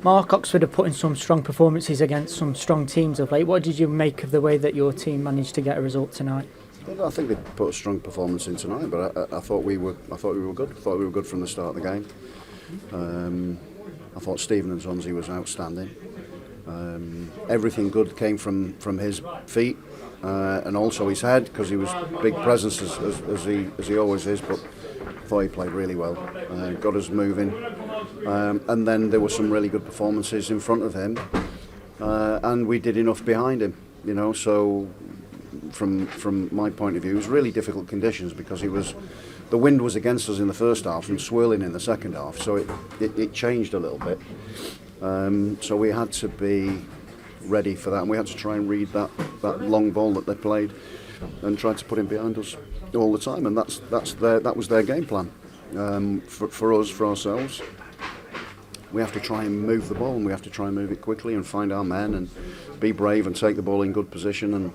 Mark, Oxford have put in some strong performances against some strong teams of late. What did you make of the way that your team managed to get a result tonight? Well, I think they put a strong performance in tonight, but I thought we were good. I thought we were good from the start of the game. I thought Stephen Nzonzi was outstanding. Everything good came from his feet and also his head, because he was a big presence as he always is. But I thought he played really well. Got us moving. And then there were some really good performances in front of him, and we did enough behind him, so from my point of view it was really difficult conditions, because the wind was against us in the first half and swirling in the second half, so it changed a little bit, so we had to be ready for that, and we had to try and read that long ball that they played and try to put him behind us all the time, and that was their game plan. For us, for ourselves, we have to try and move the ball, and we have to try and move it quickly and find our men and be brave and take the ball in good position,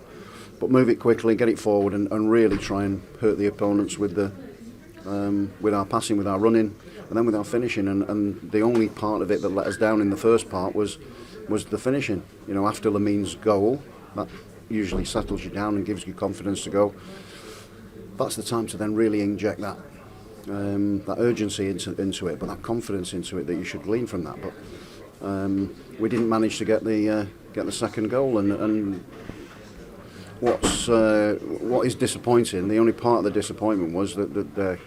but move it quickly, get it forward, and really try and hurt the opponents with our passing, with our running, and then with our finishing. And the only part of it that let us down in the first part was the finishing. After Lamin's goal, that usually settles you down and gives you confidence to go. That's the time to then really inject that urgency into it, but that confidence into it that you should glean from that. But we didn't manage to get the second goal, and what is disappointing, the only part of the disappointment was that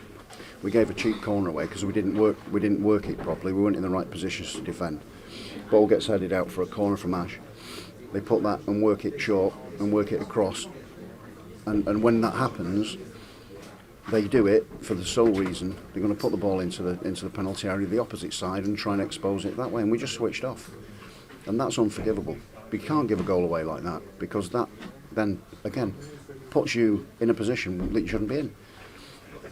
we gave a cheap corner away because we didn't work it properly. We weren't in the right positions to defend. Ball gets headed out for a corner from Ash. They put that and work it short and work it across, and when that happens, they do it for the sole reason they're going to put the ball into the penalty area, the opposite side, and try and expose it that way. And we just switched off, and that's unforgivable. We can't give a goal away like that, because that then again puts you in a position that you shouldn't be in.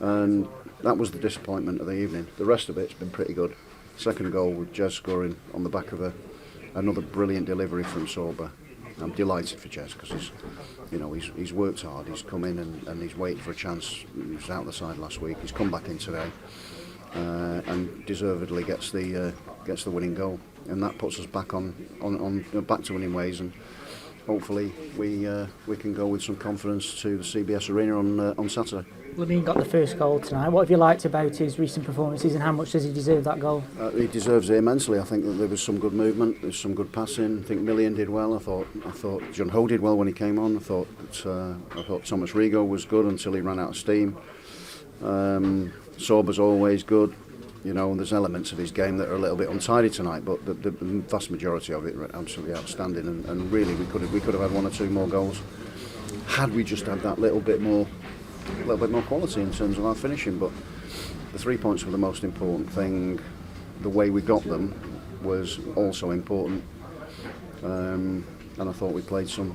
And that was the disappointment of the evening. The rest of it's been pretty good. Second goal with Jez scoring on the back of another brilliant delivery from Sorba. I'm delighted for Jez, because he's worked hard. He's come in and he's waited for a chance. He was out the side last week. He's come back in today, and deservedly gets the winning goal, and that puts us back on back to winning ways. And hopefully we can go with some confidence to the CBS Arena on Saturday. Lamin got the first goal tonight. What have you liked about his recent performances, and how much does he deserve that goal? He deserves it immensely. I think that there was some good movement, there's some good passing. I think Million did well. I thought Junho did well when he came on. I thought Tomáš Rigo was good until he ran out of steam. Sorba's always good. There's elements of his game that are a little bit untidy tonight, but the vast majority of it are absolutely outstanding. And really, we could have had one or two more goals had we just had that little bit more quality in terms of our finishing. But the 3 points were the most important thing. The way we got them was also important. And I thought we played some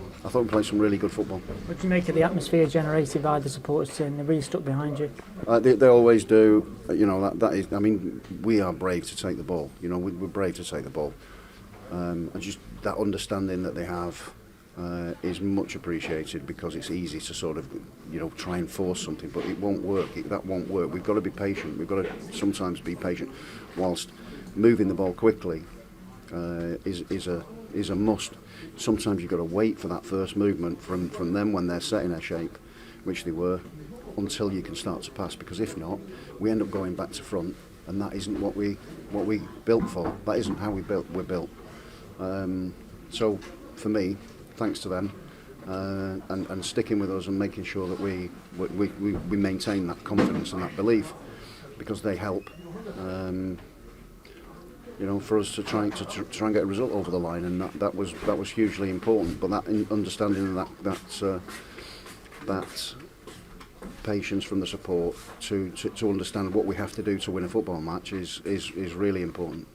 really good football. What do you make of the atmosphere generated by the supporters, and they really stuck behind you? They always do. That is. I mean, we are brave to take the ball. We're brave to take the ball. And just that understanding that they have is much appreciated, because it's easy to sort of try and force something, but it won't work. That won't work. We've got to be patient. We've got to sometimes be patient, whilst moving the ball quickly is a must. Sometimes you've got to wait for that first movement from them when they're setting their shape, which they were, until you can start to pass, because if not, we end up going back to front, and that isn't what we built for. That isn't how we're built. So for me, thanks to them and sticking with us and making sure that we maintain that confidence and that belief, because they help. For us to try and get a result over the line, and that was hugely important. But that understanding that patience from the support to understand what we have to do to win a football match is really important.